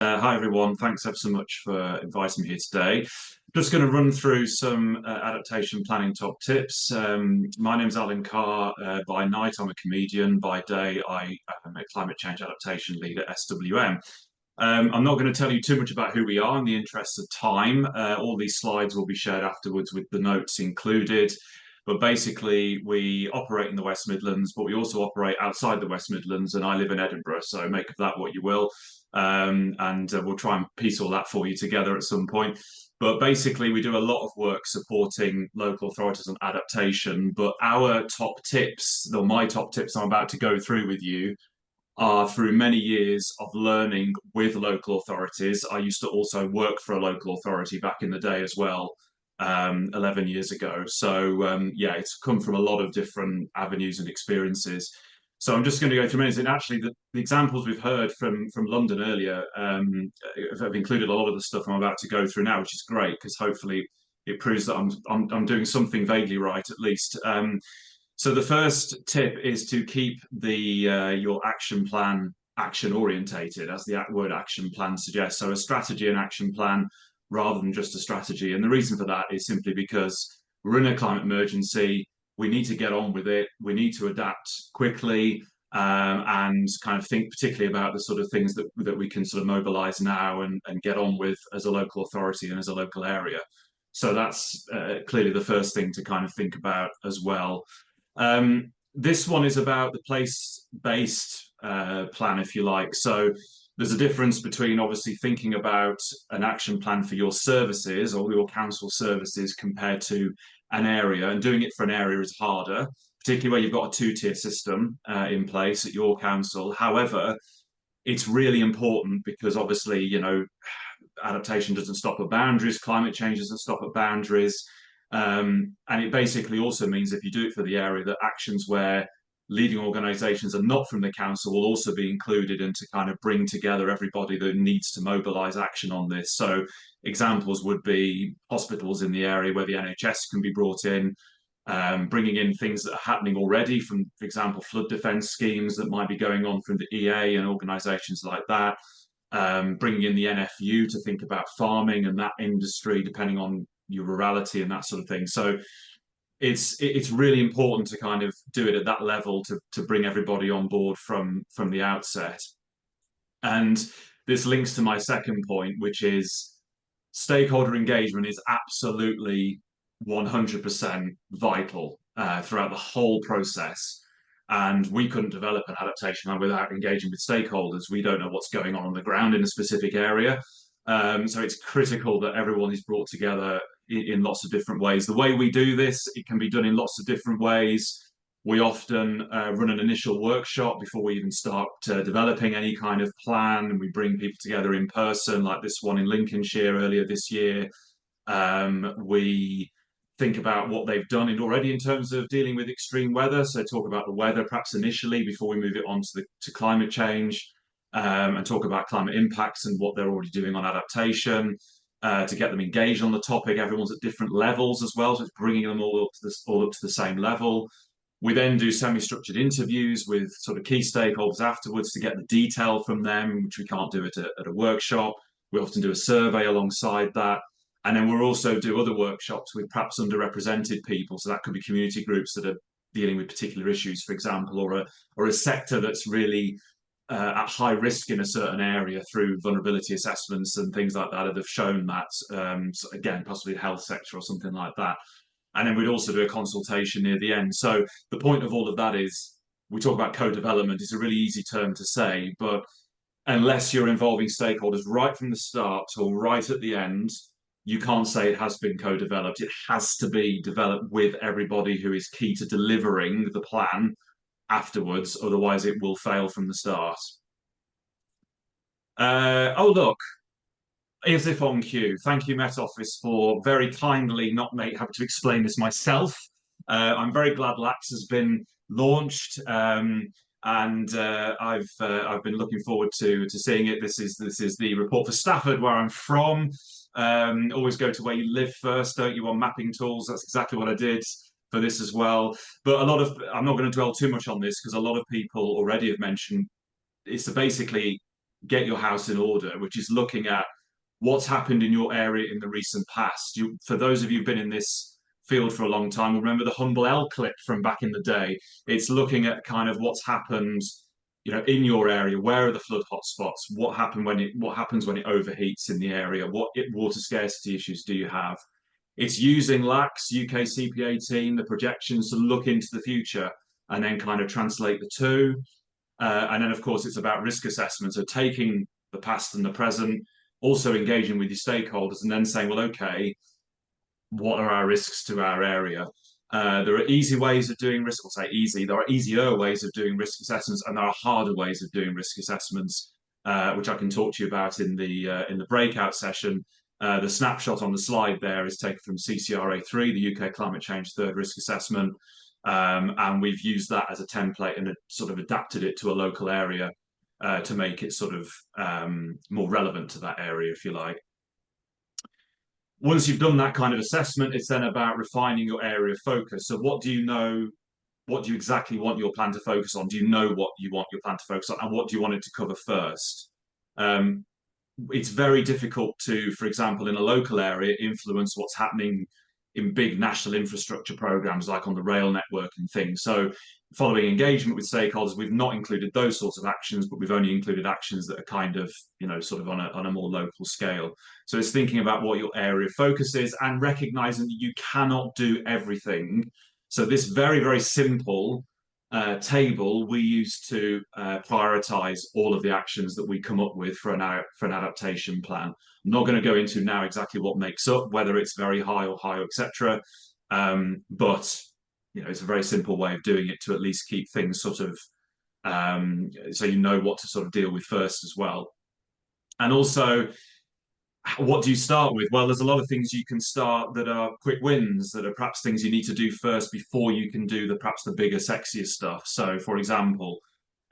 Hi everyone, thanks ever so much for inviting me here today. Just going to run through some adaptation planning top tips. My name's Alan Carr. By night, I'm a comedian. By day, I am a climate change adaptation lead at SWM. I'm not going to tell you too much about who we are in the interest of time. All these slides will be shared afterwards with the notes included. But basically, we operate in the West Midlands, but we also operate outside the West Midlands, and I live in Edinburgh, so make of that what you will. And we'll try and piece all that for you together at some point. But basically, we do a lot of work supporting local authorities on adaptation. But our top tips, or my top tips I'm about to go through with you, are through many years of learning with local authorities. I used to also work for a local authority back in the day as well, 11 years ago. So yeah, it's come from a lot of different avenues and experiences. So I'm just going to go through minutes. And actually, the examples we've heard from London earlier have included a lot of the stuff I'm about to go through now, which is great because hopefully it proves that I'm doing something vaguely right at least. So the first tip is to keep the your action plan action orientated, as the word action plan suggests. So a strategy and action plan rather than just a strategy. And the reason for that is simply because we're in a climate emergency. We need to get on with it. We need to adapt quickly and kind of think particularly about the sort of things that we can sort of mobilize now and get on with as a local authority and as a local area. So that's clearly the first thing to kind of think about as well. This one is about the place-based plan, if you like. So there's a difference between obviously thinking about an action plan for your services or your council services compared to an area, and doing it for an area is harder, particularly where you've got a two-tier system in place at your council. However, it's really important because obviously, adaptation doesn't stop at boundaries, climate change doesn't stop at boundaries. And it basically also means if you do it for the area, that actions where leading organisations are not from the council will also be included and to kind of bring together everybody that needs to mobilise action on this. So examples would be hospitals in the area where the NHS can be brought in, bringing in things that are happening already from, for example, flood defence schemes that might be going on from the EA and organisations like that. Bringing in the NFU to think about farming and that industry, depending on your rurality and that sort of thing. So it's really important to kind of do it at that level to bring everybody on board from the outset. And this links to my second point, which is stakeholder engagement is absolutely 100% vital throughout the whole process. And we couldn't develop an adaptation plan without engaging with stakeholders. We don't know what's going on the ground in a specific area. So it's critical that everyone is brought together in lots of different ways. The way we do this, it can be done in lots of different ways. We often run an initial workshop before we even start developing any kind of plan, and we bring people together in person, like this one in Lincolnshire earlier this year. We think about what they've done already in terms of dealing with extreme weather. So talk about the weather perhaps initially before we move it on to climate change, and talk about climate impacts and what they're already doing on adaptation. To get them engaged on the topic, everyone's at different levels as well, so it's bringing them all up to the same level. We then do semi-structured interviews with sort of key stakeholders afterwards to get the detail from them, which we can't do at a workshop. We often do a survey alongside that. And then we'll also do other workshops with perhaps underrepresented people. So that could be community groups that are dealing with particular issues, for example, or a sector that's really at high risk in a certain area through vulnerability assessments and things like that have shown that, so again, possibly the health sector or something like that. And then we'd also do a consultation near the end. So the point of all of that is we talk about co-development. It's a really easy term to say, but unless you're involving stakeholders right from the start or right at the end, you can't say it has been co-developed. It has to be developed with everybody who is key to delivering the plan afterwards, otherwise it will fail from the start. Oh, look, as if on cue, thank you, Met Office, for very kindly not having to explain this myself. I'm very glad LAX has been launched, and I've been looking forward to seeing it. This is the report for Stafford, where I'm from. Always go to where you live first, don't you, on mapping tools? That's exactly what I did for this as well. But I'm not going to dwell too much on this because a lot of people already have mentioned it's basically get your house in order, which is looking at what's happened in your area in the recent past. For those of you who've been in this field for a long time, remember the Humble L clip from back in the day. It's looking at kind of what's happened, in your area. Where are the flood hotspots? What happens when it overheats in the area? What water scarcity issues do you have? It's using LACS, UK CP18, the projections to look into the future and then kind of translate the two. And then, of course, it's about risk assessment. So taking the past and the present, also engaging with your stakeholders, and then saying, well, okay, what are our risks to our area? There are easy ways of doing risk. I'll say easy. There are easier ways of doing risk assessments, and there are harder ways of doing risk assessments, which I can talk to you about in the breakout session. The snapshot on the slide there is taken from CCRA3, the UK Climate Change Third Risk Assessment, and we've used that as a template and sort of adapted it to a local area to make it sort of more relevant to that area, if you like. Once you've done that kind of assessment, it's then about refining your area of focus. So what do you know? What do you exactly want your plan to focus on? Do you know what you want your plan to focus on, and what do you want it to cover first? It's very difficult to, for example, in a local area, influence what's happening in big national infrastructure programs like on the rail network and things. So following engagement with stakeholders, we've not included those sorts of actions, but we've only included actions that are kind of, sort of on a more local scale. So it's thinking about what your area of focus is and recognizing that you cannot do everything. So this very, very simple table we use to prioritize all of the actions that we come up with for an adaptation plan. I'm not going to go into now exactly what makes up, whether it's very high or high, etc. But it's a very simple way of doing it to at least keep things sort of so you know what to sort of deal with first as well. And also, what do you start with? Well, there's a lot of things you can start that are quick wins, that are perhaps things you need to do first before you can do perhaps the bigger, sexier stuff. So, for example,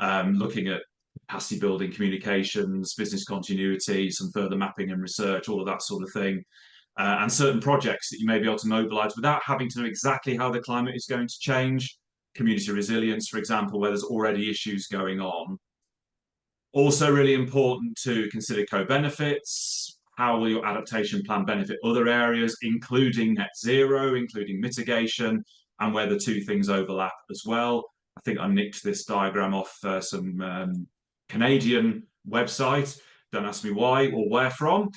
looking at capacity building, communications, business continuity, some further mapping and research, all of that sort of thing, and certain projects that you may be able to mobilize without having to know exactly how the climate is going to change. Community resilience, for example, where there's already issues going on. Also, really important to consider co-benefits. How will your adaptation plan benefit other areas, including net zero, including mitigation, and where the two things overlap as well? I think I nicked this diagram off some Canadian website. Don't ask me why or where from.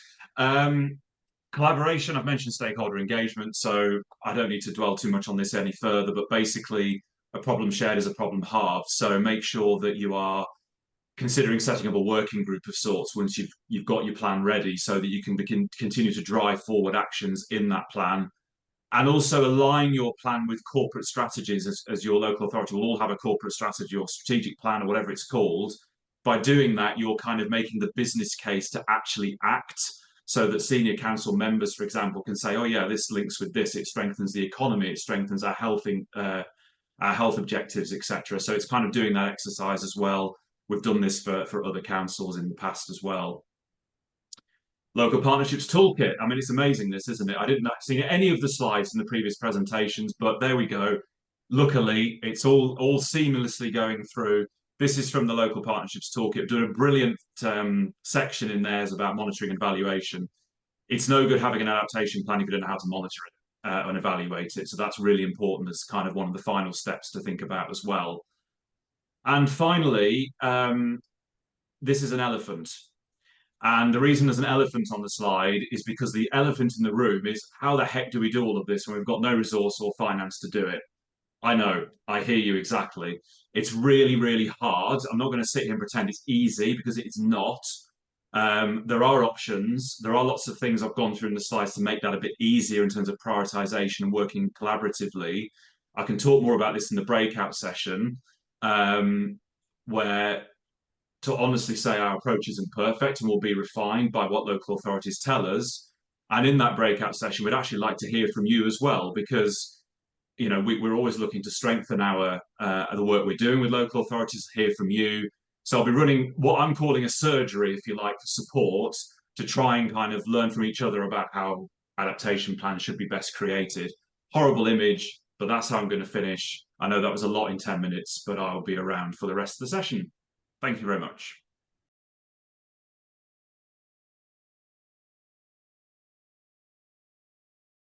Collaboration, I've mentioned stakeholder engagement, so I don't need to dwell too much on this any further, but basically a problem shared is a problem halved. So make sure that you are considering setting up a working group of sorts once you've got your plan ready, so that you can continue to drive forward actions in that plan, and also align your plan with corporate strategies. As your local authority will all have a corporate strategy or strategic plan or whatever it's called. By doing that, you're kind of making the business case to actually act, so that senior council members, for example, can say, oh yeah, this links with this, it strengthens the economy, it strengthens our health objectives, etc. So it's kind of doing that exercise as well. We've done this for other councils in the past as well. Local Partnerships Toolkit. I mean, it's amazing this, isn't it? I didn't see any of the slides in the previous presentations, but there we go. Luckily, it's all seamlessly going through. This is from the Local Partnerships Toolkit. Doing a brilliant section in there is about monitoring and evaluation. It's no good having an adaptation plan if you don't know how to monitor it and evaluate it. So that's really important as kind of one of the final steps to think about as well. And finally, this is an elephant. And the reason there's an elephant on the slide is because the elephant in the room is, how the heck do we do all of this when we've got no resource or finance to do it? I know, I hear you exactly. It's really, really hard. I'm not going to sit here and pretend it's easy, because it's not. There are options. There are lots of things I've gone through in the slides to make that a bit easier in terms of prioritization and working collaboratively. I can talk more about this in the breakout session, where, to honestly say, our approach isn't perfect and will be refined by what local authorities tell us. And in that breakout session, we'd actually like to hear from you as well, because we're always looking to strengthen the work we're doing with local authorities, hear from you. So I'll be running what I'm calling a surgery, if you like, for support, to try and kind of learn from each other about how adaptation plans should be best created. Horrible image, but that's how I'm going to finish. I know that was a lot in 10 minutes, but I'll be around for the rest of the session. Thank you very much.